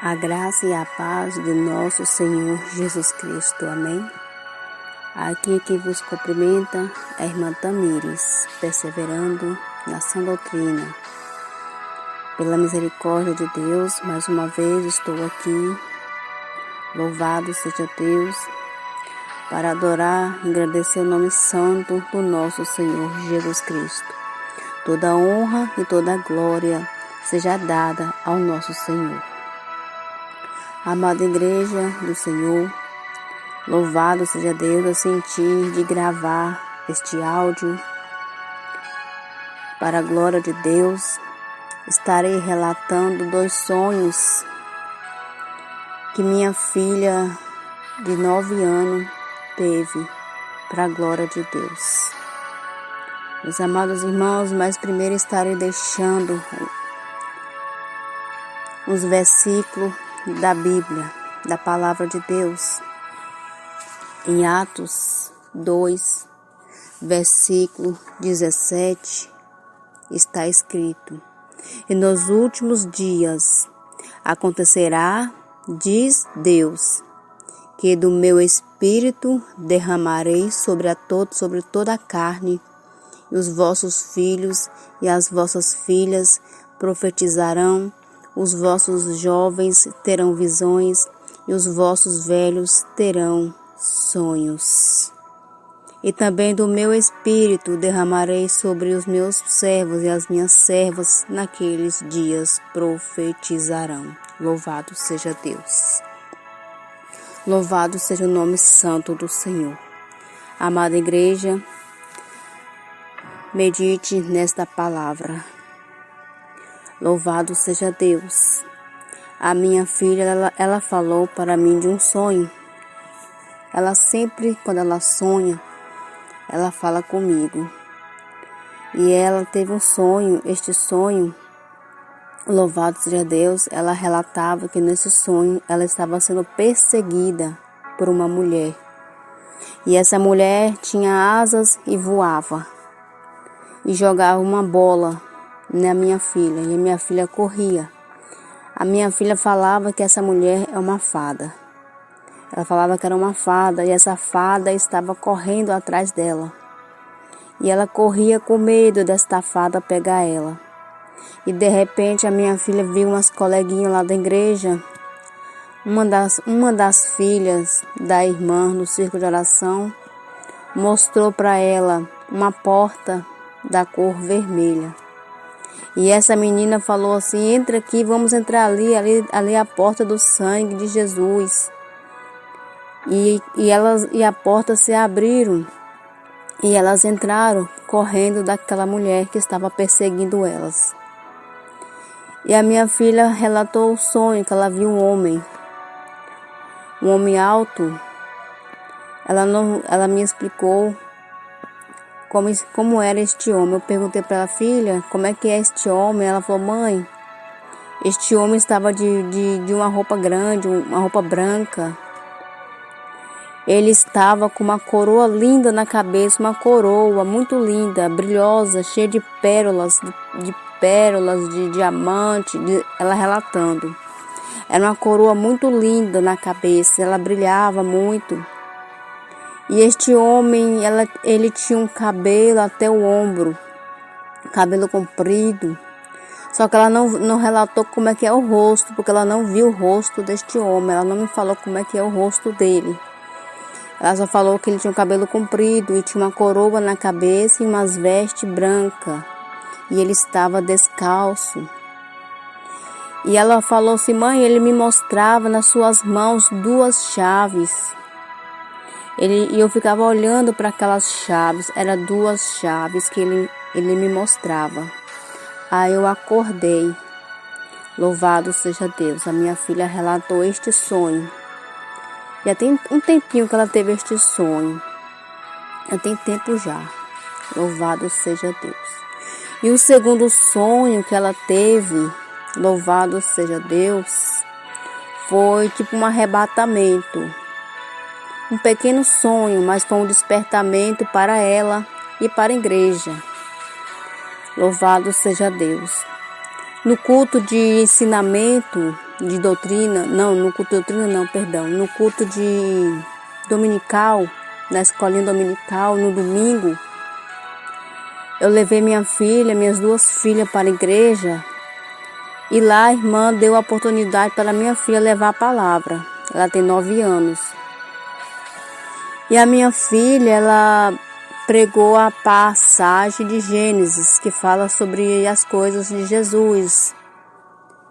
A graça e a paz de nosso Senhor Jesus Cristo. Amém. Aqui quem vos cumprimenta é a irmã Tamires, perseverando na sã doutrina. Pela misericórdia de Deus, mais uma vez estou aqui. Louvado seja Deus, para adorar e agradecer o nome santo do nosso Senhor Jesus Cristo. Toda honra e toda glória seja dada ao nosso Senhor. Amada igreja do Senhor, louvado seja Deus a sentir de gravar este áudio. Para a glória de Deus, estarei relatando 2 sonhos que minha filha de 9 anos teve, para a glória de Deus. Meus amados irmãos, mas primeiro estarei deixando os versículos da Bíblia, da Palavra de Deus. Em Atos 2, versículo 17, está escrito: E nos últimos dias acontecerá, diz Deus, que do meu Espírito derramarei sobre toda a carne, e os vossos filhos e as vossas filhas profetizarão, os vossos jovens terão visões, e os vossos velhos terão sonhos. E também do meu Espírito derramarei sobre os meus servos e as minhas servas, naqueles dias profetizarão. Louvado seja Deus. Louvado seja o nome santo do Senhor. Amada igreja, medite nesta palavra. Louvado seja Deus. A minha filha, ela falou para mim de um sonho. Ela sempre, quando ela sonha, ela fala comigo. E ela teve um sonho, este sonho, louvado seja Deus, ela relatava que nesse sonho ela estava sendo perseguida por uma mulher. E essa mulher tinha asas e voava. E jogava uma bola na minha filha, e a minha filha corria. A minha filha falava que essa mulher é uma fada. Ela falava que era uma fada, e essa fada estava correndo atrás dela. E ela corria com medo desta fada pegar ela. E de repente a minha filha viu umas coleguinhas lá da igreja. Uma das filhas da irmã no círculo de oração mostrou para ela uma porta da cor vermelha. E essa menina falou assim: entra aqui, vamos entrar ali é a porta do sangue de Jesus. E a porta se abriram e elas entraram correndo daquela mulher que estava perseguindo elas. E a minha filha relatou o sonho que ela viu um homem alto. Ela me explicou como era este homem. Eu perguntei para ela: filha, como é que é este homem? Ela falou: mãe, este homem estava de uma roupa grande, uma roupa branca. Ele estava com uma coroa linda na cabeça, uma coroa muito linda, brilhosa, cheia de pérolas, de diamante, ela relatando. Era uma coroa muito linda na cabeça, ela brilhava muito. E este homem, ele tinha um cabelo até o ombro, cabelo comprido. Só que ela não relatou como é que é o rosto, porque ela não viu o rosto deste homem, ela não me falou como é que é o rosto dele. Ela só falou que ele tinha um cabelo comprido e tinha uma coroa na cabeça e umas vestes brancas. E ele estava descalço. E ela falou assim: mãe, ele me mostrava nas suas mãos 2 chaves. E eu ficava olhando para aquelas chaves. Eram 2 chaves que ele me mostrava. Aí eu acordei. Louvado seja Deus. A minha filha relatou este sonho. Já tem um tempinho que ela teve este sonho. Já tem tempo já. Louvado seja Deus. E o segundo sonho que ela teve, louvado seja Deus, foi tipo um arrebatamento. Um pequeno sonho, mas foi um despertamento para ela e para a igreja. Louvado seja Deus. No culto de ensinamento, de doutrina, não, no culto de doutrina não, perdão, no culto de dominical, na escolinha dominical, no domingo, eu levei minhas 2 filhas para a igreja e lá a irmã deu a oportunidade para minha filha levar a palavra. Ela tem 9 anos. E a minha filha, ela pregou a passagem de Gênesis, que fala sobre as coisas de Jesus,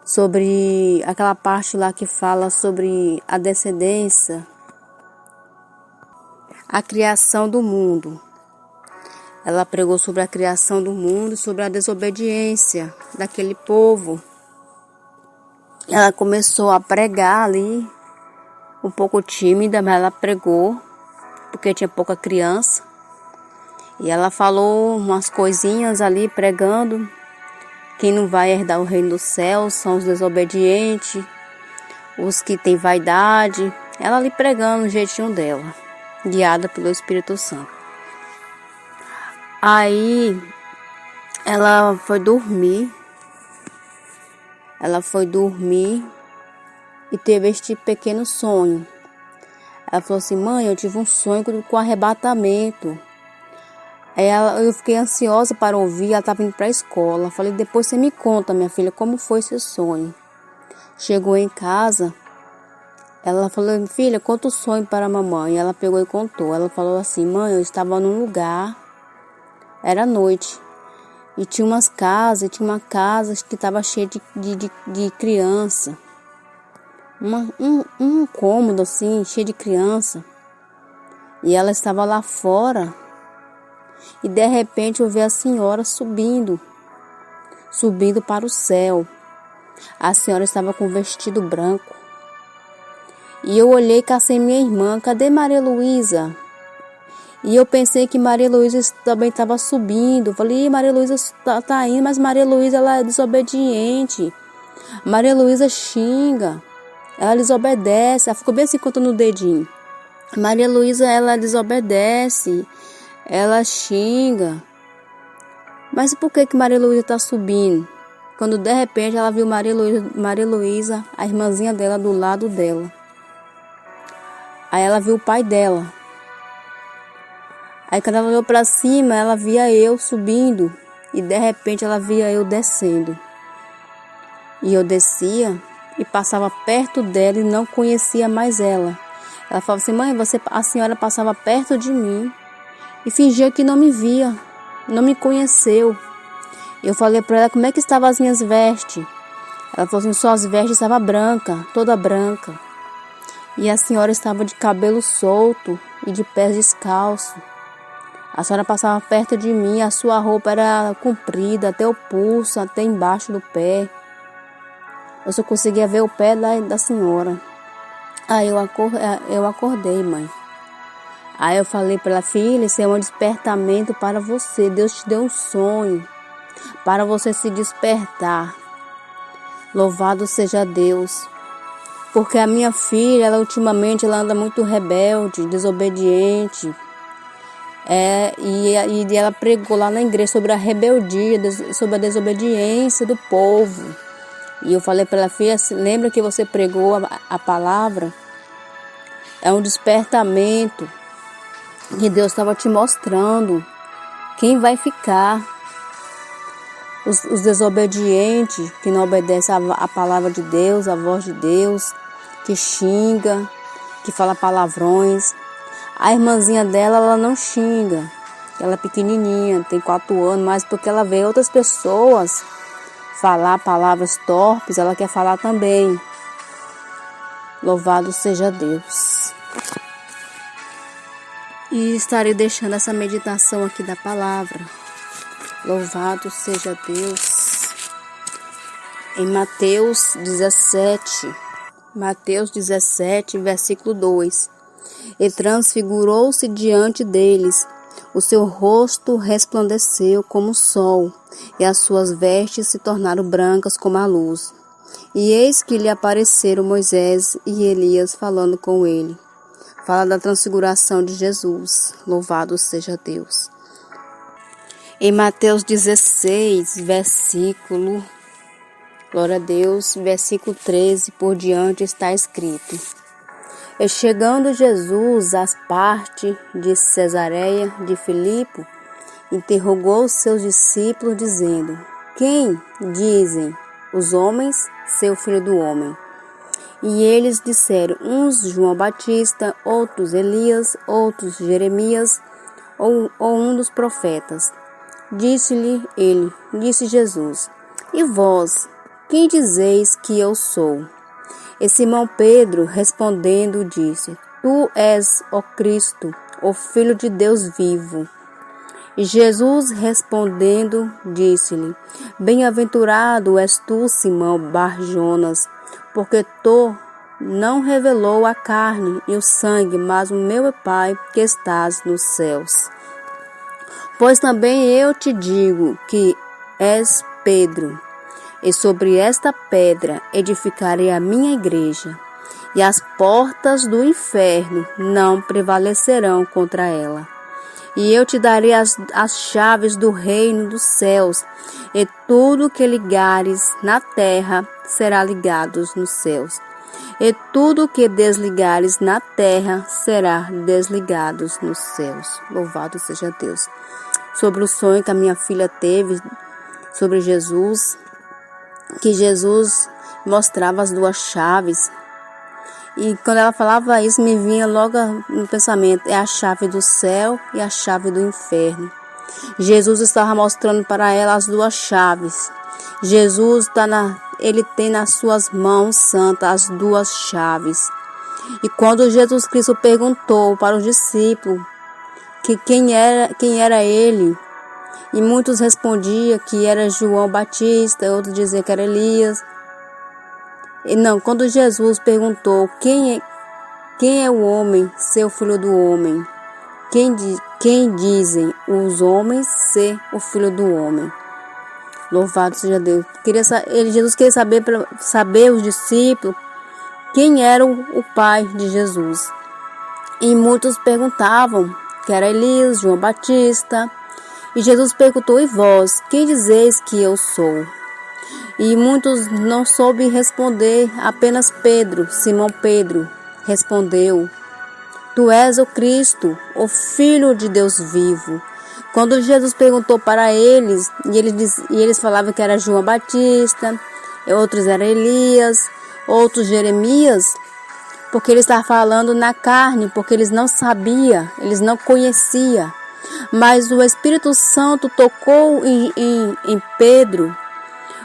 sobre aquela parte lá que fala sobre a descendência, a criação do mundo. Ela pregou sobre a criação do mundo, sobre a desobediência daquele povo. Ela começou a pregar ali, um pouco tímida, mas ela pregou, porque tinha pouca criança. E ela falou umas coisinhas ali, pregando. Quem não vai herdar o reino dos céus são os desobedientes, os que têm vaidade. Ela ali pregando o jeitinho dela, guiada pelo Espírito Santo. Aí ela foi dormir. E teve este pequeno sonho. Ela falou assim: mãe, eu tive um sonho com arrebatamento. Aí eu fiquei ansiosa para ouvir, ela estava indo para a escola. Falei: depois você me conta, minha filha, como foi esse sonho. Chegou em casa, ela falou: filha, conta o sonho para a mamãe. Ela pegou e contou. Ela falou assim: mãe, eu estava num lugar, era noite, e tinha uma casa que estava cheia de criança. Um cômodo assim, cheio de criança. E ela estava lá fora. E de repente eu vi a senhora subindo para o céu. A senhora estava com um vestido branco. E eu olhei e cacei minha irmã: cadê Maria Luísa? E eu pensei que Maria Luísa também estava subindo. Falei: Maria Luísa tá indo, mas Maria Luísa, ela é desobediente. Maria Luísa xinga. Ela desobedece. Ela ficou bem assim contando o dedinho. Maria Luísa, ela desobedece. Ela xinga. Mas por que Maria Luísa está subindo? Quando de repente ela viu Maria Luísa, a irmãzinha dela, do lado dela. Aí ela viu o pai dela. Aí quando ela olhou para cima, ela via eu subindo. E de repente ela via eu descendo. E eu descia e passava perto dela e não conhecia mais ela. Ela falava assim: mãe, a senhora passava perto de mim e fingia que não me via, não me conheceu. Eu falei para ela como é que estavam as minhas vestes. Ela falou assim: suas vestes estavam brancas, toda branca. E a senhora estava de cabelo solto e de pés descalços. A senhora passava perto de mim, a sua roupa era comprida até o pulso, até embaixo do pé. Eu só conseguia ver o pé da senhora. Aí eu acordei, mãe. Aí eu falei para ela: filha, isso é um despertamento para você. Deus te deu um sonho para você se despertar. Louvado seja Deus. Porque a minha filha, ultimamente ela anda muito rebelde, desobediente. E ela pregou lá na igreja sobre a rebeldia, sobre a desobediência do povo. E eu falei para ela: filha, lembra que você pregou a palavra? É um despertamento que Deus estava te mostrando quem vai ficar. Os desobedientes, que não obedecem a palavra de Deus, a voz de Deus, que xinga, que fala palavrões. A irmãzinha dela, ela não xinga. Ela é pequenininha, tem 4 anos, mas porque ela vê outras pessoas falar palavras torpes, ela quer falar também. Louvado seja Deus. E estarei deixando essa meditação aqui da palavra. Louvado seja Deus. Em Mateus 17, versículo 2. E transfigurou-se diante deles. O seu rosto resplandeceu como o sol, e as suas vestes se tornaram brancas como a luz. E eis que lhe apareceram Moisés e Elias falando com ele. Fala da transfiguração de Jesus. Louvado seja Deus. Em Mateus 16, versículo Glória a Deus. Versículo 13 por diante está escrito: E chegando Jesus às partes de Cesareia de Filipe, interrogou os seus discípulos, dizendo: Quem dizem os homens ser o Filho do Homem? E eles disseram: uns João Batista, outros Elias, outros Jeremias, ou um dos profetas. Disse Jesus: E vós, quem dizeis que eu sou? E Simão Pedro, respondendo, disse: Tu és o Cristo, o Filho de Deus vivo. E Jesus respondendo, disse-lhe: Bem-aventurado és tu, Simão Bar-Jonas, porque tu não revelou a carne e o sangue, mas o meu Pai que estás nos céus. Pois também eu te digo que és Pedro, e sobre esta pedra edificarei a minha igreja, e as portas do inferno não prevalecerão contra ela. E eu te darei as chaves do reino dos céus, e tudo que ligares na terra será ligado nos céus, e tudo que desligares na terra será desligado nos céus. Louvado seja Deus. Sobre o sonho que a minha filha teve sobre Jesus, que Jesus mostrava as duas chaves. E quando ela falava isso, me vinha logo no pensamento: é a chave do céu e a chave do inferno. Jesus estava mostrando para ela as duas chaves. Jesus ele tem nas suas mãos santas as duas chaves. E quando Jesus Cristo perguntou para os discípulos que quem era ele, e muitos respondiam que era João Batista, outros diziam que era Elias. E não, quando Jesus perguntou quem é o homem ser o Filho do Homem, quem dizem os homens ser o Filho do Homem? Louvado seja Deus. Jesus queria saber os discípulos quem era o Pai de Jesus. E muitos perguntavam que era Elias, João Batista. E Jesus perguntou: E vós, quem dizeis que eu sou? E muitos não soube responder, apenas Pedro, Simão Pedro, respondeu: Tu és o Cristo, o Filho de Deus vivo. Quando Jesus perguntou para eles, e eles falavam que era João Batista, outros eram Elias, outros Jeremias, porque ele estava falando na carne, porque eles não sabiam, eles não conheciam. Mas o Espírito Santo tocou em Pedro.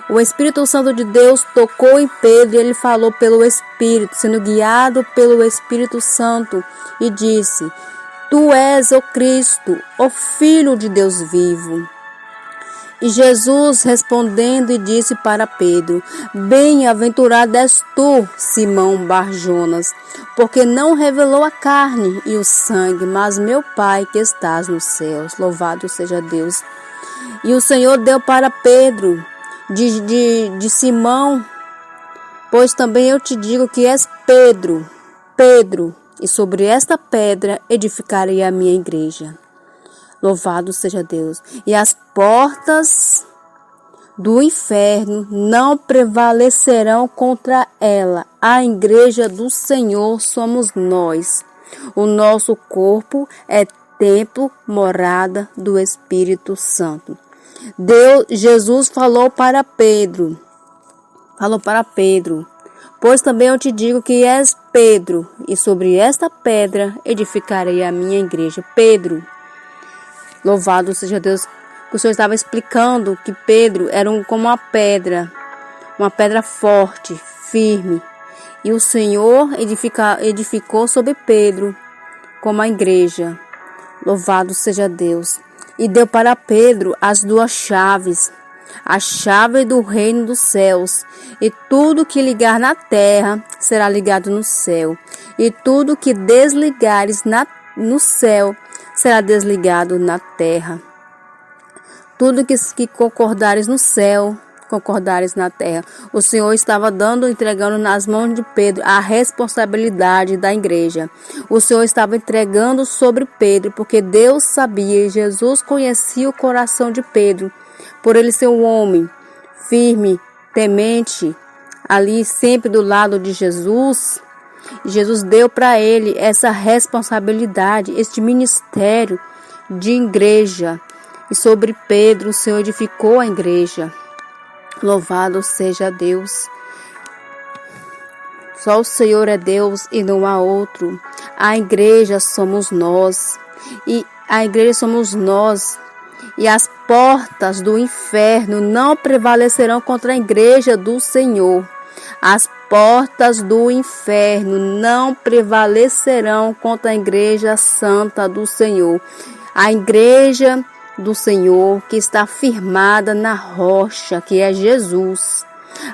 O Espírito Santo de Deus tocou em Pedro e ele falou pelo Espírito, sendo guiado pelo Espírito Santo, e disse: Tu és o Cristo, o Filho de Deus vivo. E Jesus respondendo e disse para Pedro: Bem-aventurado és tu, Simão Bar-Jonas, porque não revelou a carne e o sangue, mas meu Pai que estás nos céus. Louvado seja Deus. E o Senhor deu para Pedro de Simão: Pois também eu te digo que és Pedro, e sobre esta pedra edificarei a minha igreja. Louvado seja Deus. E as portas do inferno não prevalecerão contra ela. A igreja do Senhor somos nós. O nosso corpo é templo, morada do Espírito Santo. Jesus falou para Pedro: Pois também eu te digo que és Pedro, e sobre esta pedra edificarei a minha igreja. Pedro, louvado seja Deus, que o Senhor estava explicando que Pedro era como uma pedra forte, firme. E o Senhor edificou sobre Pedro como a igreja. Louvado seja Deus. E deu para Pedro as duas chaves, a chave do reino dos céus. E tudo que ligar na terra será ligado no céu, e tudo que desligares no céu será desligado na terra. Tudo que concordares no céu, concordares na terra. O Senhor estava entregando nas mãos de Pedro a responsabilidade da igreja. O Senhor estava entregando sobre Pedro, porque Deus sabia e Jesus conhecia o coração de Pedro, por ele ser um homem firme, temente, ali sempre do lado de Jesus. Jesus deu para ele essa responsabilidade, este ministério de igreja. E sobre Pedro, o Senhor edificou a igreja. Louvado seja Deus. Só o Senhor é Deus e não há outro. A igreja somos nós. E a igreja somos nós. E as portas do inferno não prevalecerão contra a igreja do Senhor. As portas do inferno não prevalecerão contra a igreja santa do Senhor. A igreja do Senhor que está firmada na rocha, que é Jesus.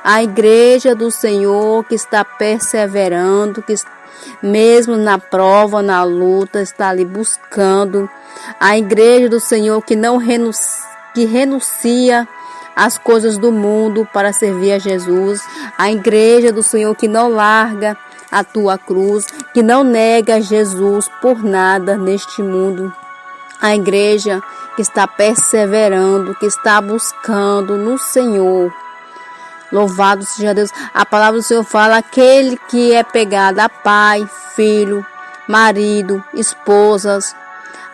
A igreja do Senhor que está perseverando, que mesmo na prova, na luta, está ali buscando. A igreja do Senhor que não renuncia às coisas do mundo para servir a Jesus. A igreja do Senhor que não larga a tua cruz, que não nega Jesus por nada neste mundo. A igreja que está perseverando, que está buscando no Senhor. Louvado seja Deus. A palavra do Senhor fala: aquele que é pegado a pai, filho, marido, esposas,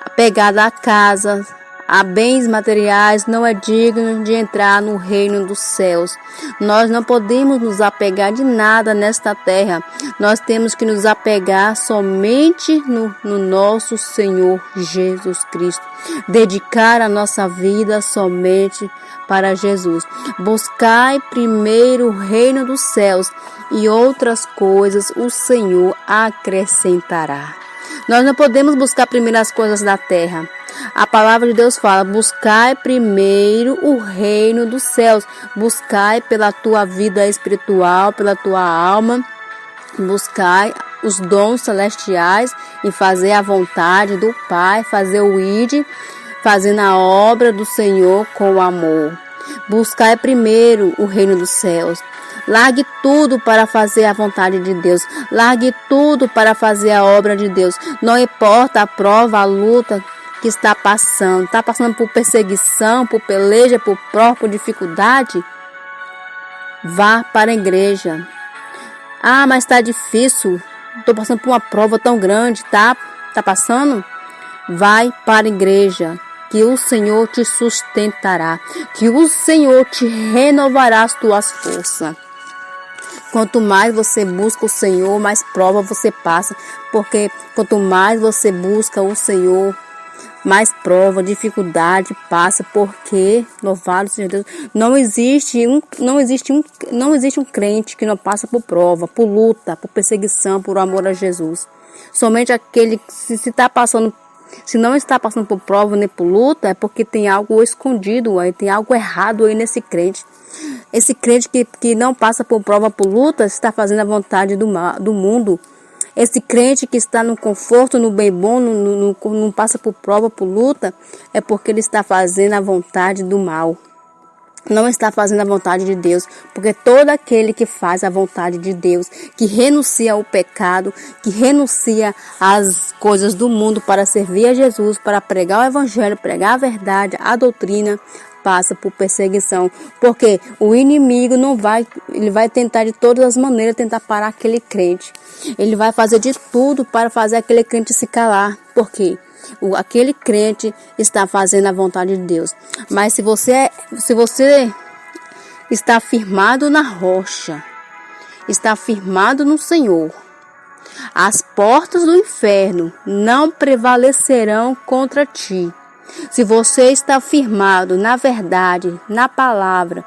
apegado a casa, a bens materiais, não é digno de entrar no reino dos céus. Nós não podemos nos apegar de nada nesta terra. Nós temos que nos apegar somente no nosso Senhor Jesus Cristo. Dedicar a nossa vida somente para Jesus. Buscai primeiro o reino dos céus e outras coisas o Senhor acrescentará. Nós não podemos buscar primeiro as coisas da terra. A palavra de Deus fala: buscai primeiro o reino dos céus. Buscai pela tua vida espiritual, pela tua alma. Buscai os dons celestiais e fazer a vontade do Pai, fazer o ide, fazendo a obra do Senhor com amor. Buscai primeiro o reino dos céus. Largue tudo para fazer a vontade de Deus. Largue tudo para fazer a obra de Deus. Não importa a prova, a luta que está passando. Está passando por perseguição, por peleja, por prova, por dificuldade. Vá para a igreja. Ah, mas está difícil. Estou passando por uma prova tão grande. Tá passando? Vai para a igreja, que o Senhor te sustentará, que o Senhor te renovará as tuas forças. Quanto mais você busca o Senhor, mais prova você passa, porque quanto mais você busca o Senhor, mais prova, dificuldade passa, porque, louvado seja Deus, não existe um crente que não passa por prova, por luta, por perseguição, por amor a Jesus. Somente aquele que se não está passando por prova nem por luta, é porque tem algo escondido aí, tem algo errado aí nesse crente. Esse crente que não passa por prova, por luta, está fazendo a vontade do mundo. Esse crente que está no conforto, no bem bom, não passa por prova, por luta, é porque ele está fazendo a vontade do mal. Não está fazendo a vontade de Deus, porque todo aquele que faz a vontade de Deus, que renuncia ao pecado, que renuncia às coisas do mundo para servir a Jesus, para pregar o evangelho, pregar a verdade, a doutrina, passa por perseguição, porque o inimigo ele vai tentar de todas as maneiras tentar parar aquele crente. Ele vai fazer de tudo para fazer aquele crente se calar, porque aquele crente está fazendo a vontade de Deus. Mas se você está firmado na rocha, está firmado no Senhor, as portas do inferno não prevalecerão contra ti. Se você está firmado na verdade, na palavra,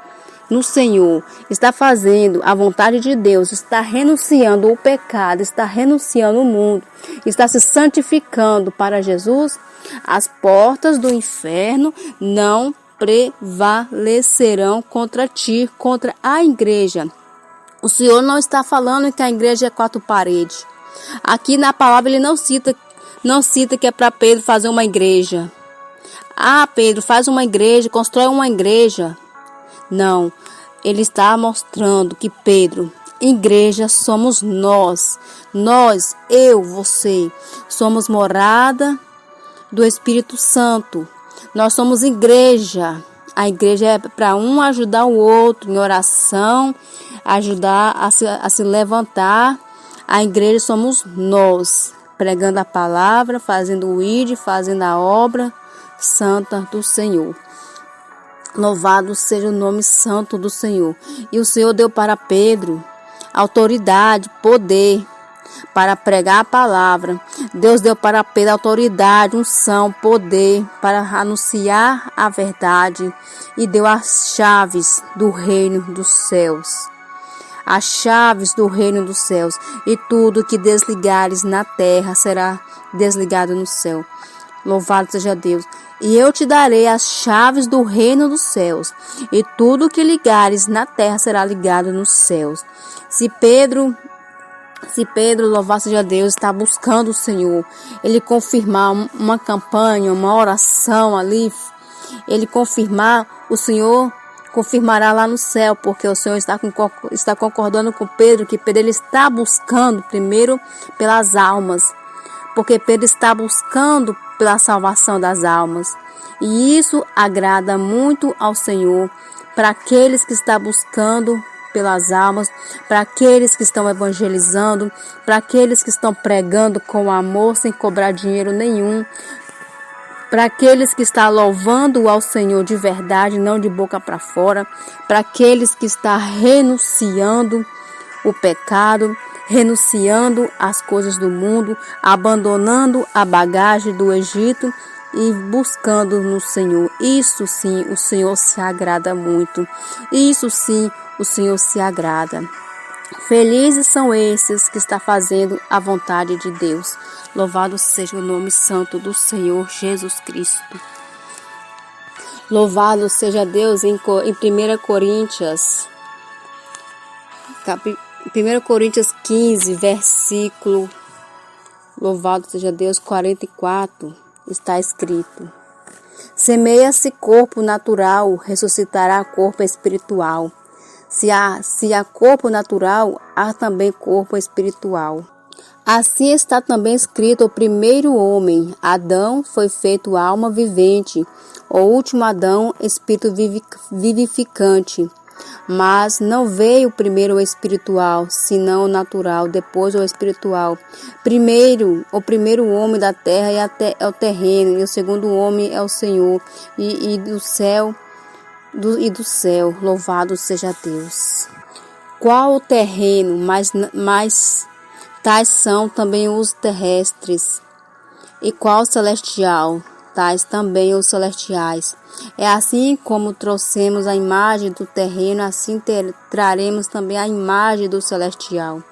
no Senhor, está fazendo a vontade de Deus, está renunciando o pecado, está renunciando o mundo, está se santificando para Jesus, as portas do inferno não prevalecerão contra ti, contra a igreja. O Senhor não está falando que a igreja é 4 paredes. Aqui na palavra ele não cita que é para Pedro fazer uma igreja. Ah, Pedro, faz uma igreja, constrói uma igreja. Não, ele está mostrando que Pedro, igreja somos nós. Nós, eu, você, somos morada do Espírito Santo. Nós somos igreja. A igreja é para um ajudar o outro em oração, ajudar a se levantar. A igreja somos nós, pregando a palavra, fazendo o ID, fazendo a obra santa do Senhor. Louvado seja o nome santo do Senhor. E o Senhor deu para Pedro autoridade, poder para pregar a palavra. Deus deu para Pedro autoridade, unção, poder para anunciar a verdade e deu as chaves do reino dos céus. As chaves do reino dos céus, e tudo que desligares na terra será desligado no céu. Louvado seja Deus. E eu te darei as chaves do reino dos céus, e tudo que ligares na terra será ligado nos céus. Se Pedro, louvado seja Deus, está buscando o Senhor, ele confirmar uma campanha, uma oração ali, ele confirmar, o Senhor confirmará lá no céu, porque o Senhor está concordando com Pedro, que Pedro ele está buscando primeiro pelas almas, porque Pedro está buscando pela salvação das almas. E isso agrada muito ao Senhor, para aqueles que estão buscando pelas almas, para aqueles que estão evangelizando, para aqueles que estão pregando com amor, sem cobrar dinheiro nenhum, para aqueles que estão louvando ao Senhor de verdade, não de boca para fora, para aqueles que estão renunciando o pecado, renunciando as coisas do mundo, abandonando a bagagem do Egito e buscando no Senhor. Isso sim, o Senhor se agrada muito. Isso sim, o Senhor se agrada. Felizes são esses que estão fazendo a vontade de Deus. Louvado seja o nome santo do Senhor Jesus Cristo. Louvado seja Deus em 1 Coríntios, 1 Coríntios 15, versículo, louvado seja Deus, 44, está escrito: semeia-se corpo natural, ressuscitará corpo espiritual. Se há corpo natural, há também corpo espiritual. Assim está também escrito: o primeiro homem, Adão, foi feito alma vivente, o último Adão, espírito vivificante. Mas não veio primeiro o espiritual, senão o natural, depois o espiritual. O primeiro homem da terra é o terreno, e o segundo homem é o Senhor, e do céu. Louvado seja Deus. Qual o terreno, mas tais são também os terrestres. E qual o celestial? Tais também os celestiais. É assim como trouxemos a imagem do terreno, assim traremos também a imagem do celestial.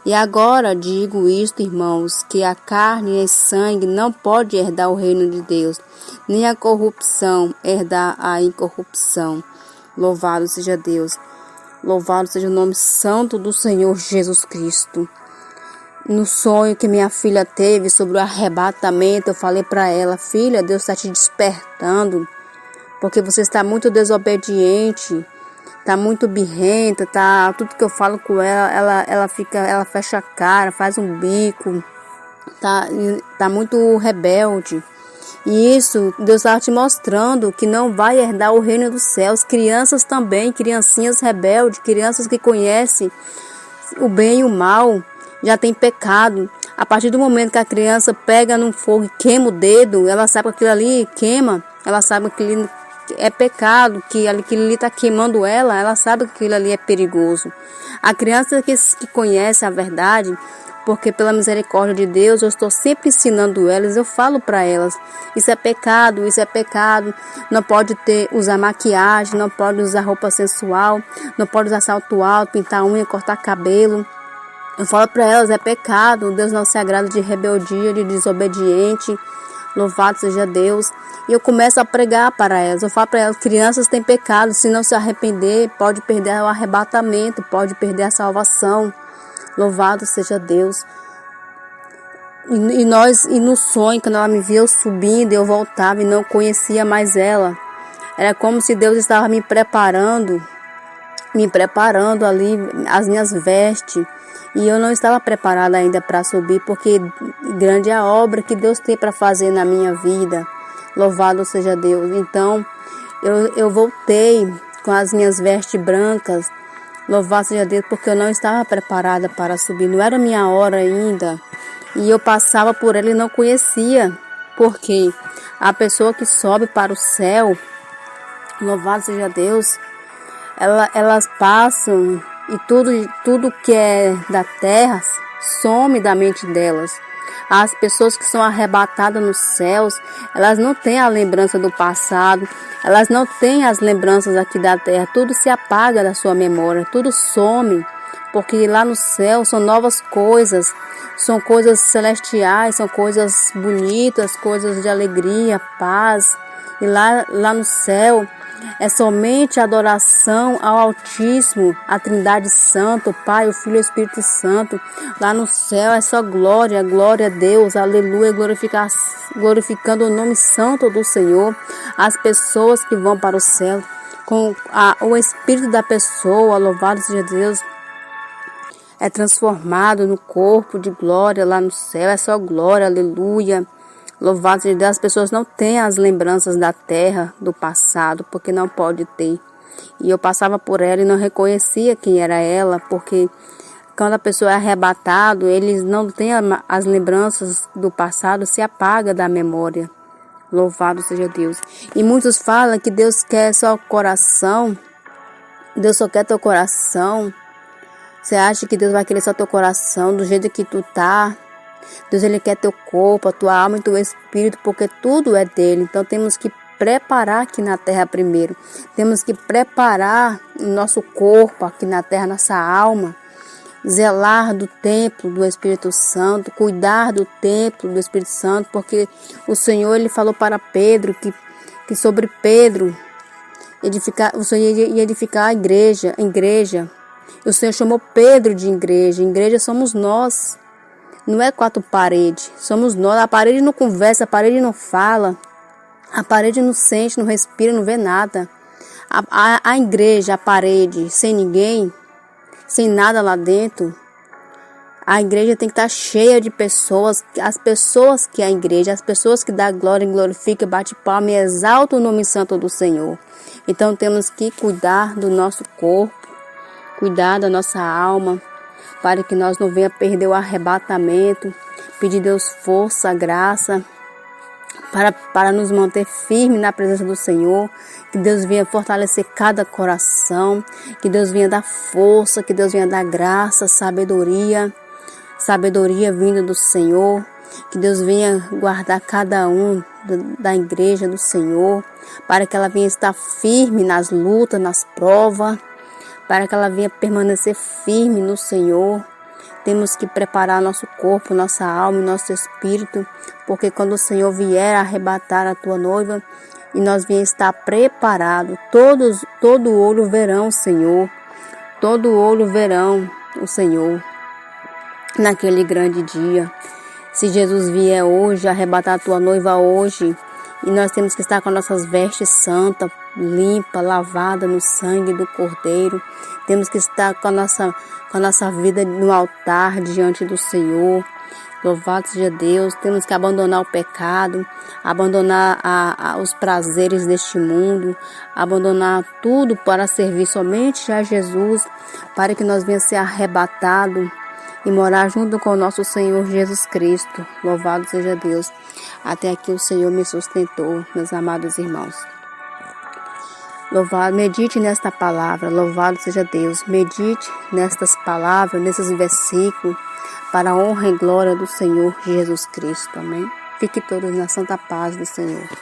E agora digo isto, irmãos, que a carne e sangue não pode herdar o reino de Deus, nem a corrupção herdar a incorrupção. Louvado seja Deus. Louvado seja o nome santo do Senhor Jesus Cristo. No sonho que minha filha teve sobre o arrebatamento, eu falei para ela: filha, Deus está te despertando, porque você está muito desobediente, está muito birrenta, tá, tudo que eu falo com ela fecha a cara, faz um bico, tá muito rebelde. E isso, Deus está te mostrando que não vai herdar o reino dos céus. Crianças também, criancinhas rebeldes, crianças que conhecem o bem e o mal, já tem pecado. A partir do momento que a criança pega num fogo e queima o dedo, ela sabe que aquilo ali queima, ela sabe que aquilo é pecado, que aquilo ali está queimando ela sabe que aquilo ali é perigoso. A criança que conhece a verdade, porque pela misericórdia de Deus eu estou sempre ensinando elas, eu falo para elas: isso é pecado, não pode usar maquiagem, não pode usar roupa sensual, não pode usar salto alto, pintar unha, cortar cabelo. Eu falo para elas: é pecado, Deus não se agrada de rebeldia, de desobediente. Louvado seja Deus. E eu começo a pregar para elas. Eu falo para elas: crianças têm pecado, se não se arrepender, pode perder o arrebatamento, pode perder a salvação. Louvado seja Deus. E no sonho, quando ela me via subindo, eu voltava e não conhecia mais ela. Era como se Deus estava me preparando ali as minhas vestes. E eu não estava preparada ainda para subir, porque grande é a obra que Deus tem para fazer na minha vida. Louvado seja Deus. Então, Eu voltei com as minhas vestes brancas. Louvado seja Deus, porque eu não estava preparada para subir. Não era minha hora ainda. E eu passava por ela e não conhecia. Porque a pessoa que sobe para o céu, louvado seja Deus, elas passam e tudo que é da terra some da mente delas. As pessoas que são arrebatadas nos céus, elas não têm a lembrança do passado, elas não têm as lembranças aqui da terra, tudo se apaga da sua memória, tudo some, porque lá no céu são novas coisas, são coisas celestiais, são coisas bonitas, coisas de alegria, paz, e lá no céu é somente adoração ao Altíssimo, a Trindade Santa, o Pai, o Filho e o Espírito Santo. Lá no céu é só glória, glória a Deus, aleluia, glorificando o nome santo do Senhor. As pessoas que vão para o céu, com o Espírito da pessoa, louvado seja Deus, é transformado no corpo de glória lá no céu, é só glória, aleluia. Louvado seja Deus, as pessoas não têm as lembranças da terra, do passado, porque não pode ter. E eu passava por ela e não reconhecia quem era ela, porque quando a pessoa é arrebatada, eles não têm as lembranças do passado, se apaga da memória. Louvado seja Deus. E muitos falam que Deus quer só o coração, Deus só quer teu coração. Você acha que Deus vai querer só teu coração, do jeito que tu tá? Deus, Ele quer teu corpo, a tua alma e teu espírito, porque tudo é dele. Então temos que preparar aqui na terra primeiro. Temos que preparar o nosso corpo aqui na terra, nossa alma. Zelar do templo do Espírito Santo, cuidar do templo do Espírito Santo, porque o Senhor, Ele falou para Pedro que sobre Pedro o Senhor ia edificar a igreja. O Senhor chamou Pedro de igreja. Igreja somos nós. Não é quatro paredes, somos nós. A parede não conversa, a parede não fala, a parede não sente, não respira, não vê nada. A igreja, a parede, sem ninguém, sem nada lá dentro. A igreja tem que estar cheia de pessoas, as pessoas que é a igreja, as pessoas que dá glória e glorifica, bate palma e exalta o nome santo do Senhor. Então temos que cuidar do nosso corpo, cuidar da nossa alma, para que nós não venha perder o arrebatamento, pedir a Deus força, graça, para nos manter firmes na presença do Senhor, que Deus venha fortalecer cada coração, que Deus venha dar força, que Deus venha dar graça, sabedoria vinda do Senhor, que Deus venha guardar cada um da igreja do Senhor, para que ela venha estar firme nas lutas, nas provas, para que ela venha permanecer firme no Senhor. Temos que preparar nosso corpo, nossa alma e nosso espírito, porque quando o Senhor vier arrebatar a tua noiva e nós vier estar preparados, todo olho verão o Senhor, todo olho verão o Senhor naquele grande dia. Se Jesus vier hoje, arrebatar a tua noiva hoje, e nós temos que estar com nossas vestes santas, limpa, lavada no sangue do Cordeiro. Temos que estar com a nossa vida no altar diante do Senhor. Louvado seja Deus. Temos que abandonar o pecado, abandonar os prazeres deste mundo, abandonar tudo para servir somente a Jesus, para que nós venhamos ser arrebatados e morar junto com o nosso Senhor Jesus Cristo. Louvado seja Deus. Até aqui o Senhor me sustentou, meus amados irmãos. Medite nesta palavra, louvado seja Deus. Medite nestas palavras, nesses versículos, para a honra e glória do Senhor Jesus Cristo. Amém? Fique todos na santa paz do Senhor.